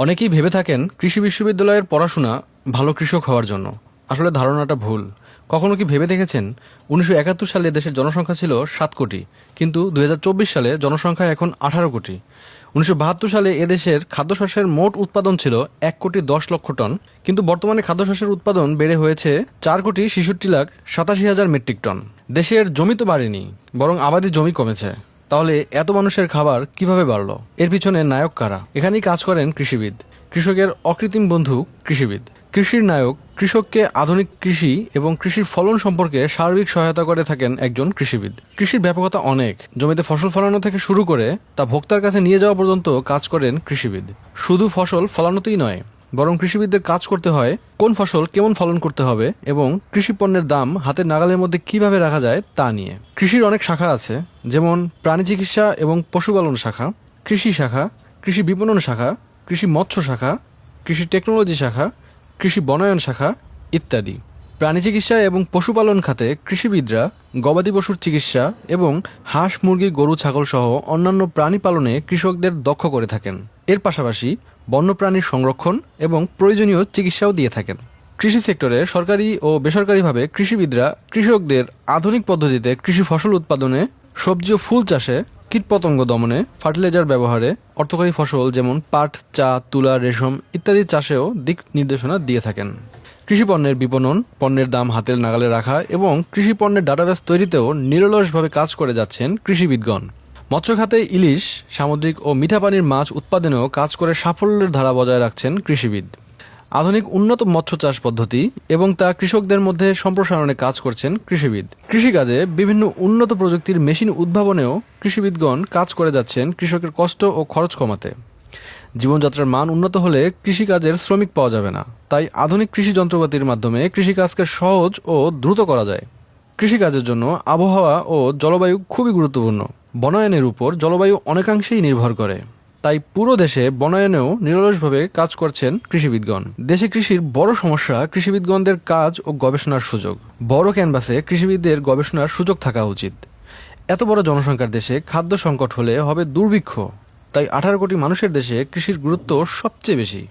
অনেকেই ভেবে থাকেন কৃষি বিশ্ববিদ্যালয়ের পড়াশোনা ভালো কৃষক হওয়ার জন্য। আসলে ধারণাটা ভুল। কখনো কি ভেবে দেখেছেন 1971 সালে দেশের জনসংখ্যা ছিল 7 কোটি, কিন্তু 2024 সালে জনসংখ্যা এখন 18 কোটি। 1972 সালে এদেশের খাদ্যশস্যের মোট উৎপাদন ছিল 1,10,00,000 টন, কিন্তু বর্তমানে খাদ্যশস্যের উৎপাদন বেড়ে হয়েছে 4,67,87,000 মেট্রিক টন। দেশের জমি তো বাড়েনি, বরং আবাদি জমি কমেছে। তাহলে এত মানুষের খাবার কিভাবে বাড়লো? এর পিছনে নায়ক কারা? এখানেই কাজ করেন কৃষিবিদ, কৃষকের অকৃত্রিম বন্ধু কৃষিবিদ। কৃষির নায়ক কৃষককে আধুনিক কৃষি এবং কৃষির ফলন সম্পর্কে সার্বিক সহায়তা করে থাকেন একজন কৃষিবিদ। কৃষির ব্যাপকতা অনেক। জমিতে ফসল ফলানো থেকে শুরু করে তা ভোক্তার কাছে নিয়ে যাওয়া পর্যন্ত কাজ করেন কৃষিবিদ। শুধু ফসল ফলানোতেই নয়, বরং কৃষিবিদদের কাজ করতে হয় কোন ফসল কেমন ফলন করতে হবে এবং কৃষি পণ্যের দাম হাতের নাগালের মধ্যে কিভাবে রাখা যায় তা নিয়ে। কৃষির অনেক শাখা আছে, যেমন প্রাণী চিকিৎসা এবং পশুপালন শাখা, কৃষি শাখা, কৃষি বিপণন শাখা, কৃষি মৎস্য শাখা, কৃষি টেকনোলজি শাখা, কৃষি বনায়ন শাখা ইত্যাদি। প্রাণী চিকিৎসা এবং পশুপালন খাতে কৃষিবিদরা গবাদি পশুর চিকিৎসা এবং হাঁস, মুরগি, গরু, ছাগল সহ অন্যান্য প্রাণী পালনে কৃষকদের দক্ষ করে থাকেন। এর পাশাপাশি বন্যপ্রাণীর সংরক্ষণ এবং প্রয়োজনীয় চিকিৎসাও দিয়ে থাকেন। কৃষি সেক্টরে সরকারি ও বেসরকারিভাবে কৃষিবিদরা কৃষকদের আধুনিক পদ্ধতিতে কৃষি ফসল উৎপাদনে, সবজি ও ফুল চাষে, কীটপতঙ্গ দমনে, ফার্টিলাইজার ব্যবহারে, অর্থকরী ফসল যেমন পাট, চা, তুলা, রেশম ইত্যাদি চাষেও দিক নির্দেশনা দিয়ে থাকেন। কৃষি পণ্যের বিপণন, পণ্যের দাম হাতের নাগালে রাখা এবং কৃষি পণ্যের ডাটাবেস তৈরিতেও নিরলসভাবে কাজ করে যাচ্ছেন কৃষিবিদগণ। মৎস্য খাতে ইলিশ, সামুদ্রিক ও মিঠা পানির মাছ উৎপাদনেও কাজ করে সাফল্যের ধারা বজায় রাখছেন কৃষিবিদ। আধুনিক উন্নত মৎস্য চাষ পদ্ধতি এবং তা কৃষকদের মধ্যে সম্প্রসারণে কাজ করছেন কৃষিবিদ। কৃষিকাজে বিভিন্ন উন্নত প্রযুক্তির মেশিন উদ্ভাবনেও কৃষিবিদগণ কাজ করে যাচ্ছেন কৃষকের কষ্ট ও খরচ কমাতে। জীবনযাত্রার মান উন্নত হলে কৃষিকাজের শ্রমিক পাওয়া যাবে না, তাই আধুনিক কৃষি যন্ত্রপাতির মাধ্যমে কৃষিকাজকে সহজ ও দ্রুত করা যায়। কৃষিকাজের জন্য আবহাওয়া ও জলবায়ু খুবই গুরুত্বপূর্ণ। বনায়নের উপর জলবায়ু অনেকাংশেই নির্ভর করে, তাই পুরো দেশে বনায়নেও নিরলসভাবে কাজ করছেন কৃষিবিদগণ। দেশে কৃষির বড় সমস্যা কৃষিবিদগণদের কাজ ও গবেষণার সুযোগ। বড় ক্যানভাসে কৃষিবিদদের গবেষণার সুযোগ থাকা উচিত। এত বড় জনসংখ্যার দেশে খাদ্য সংকট হলে হবে দুর্ভিক্ষ, তাই 18 কোটি মানুষের দেশে কৃষির গুরুত্ব সবচেয়ে বেশি।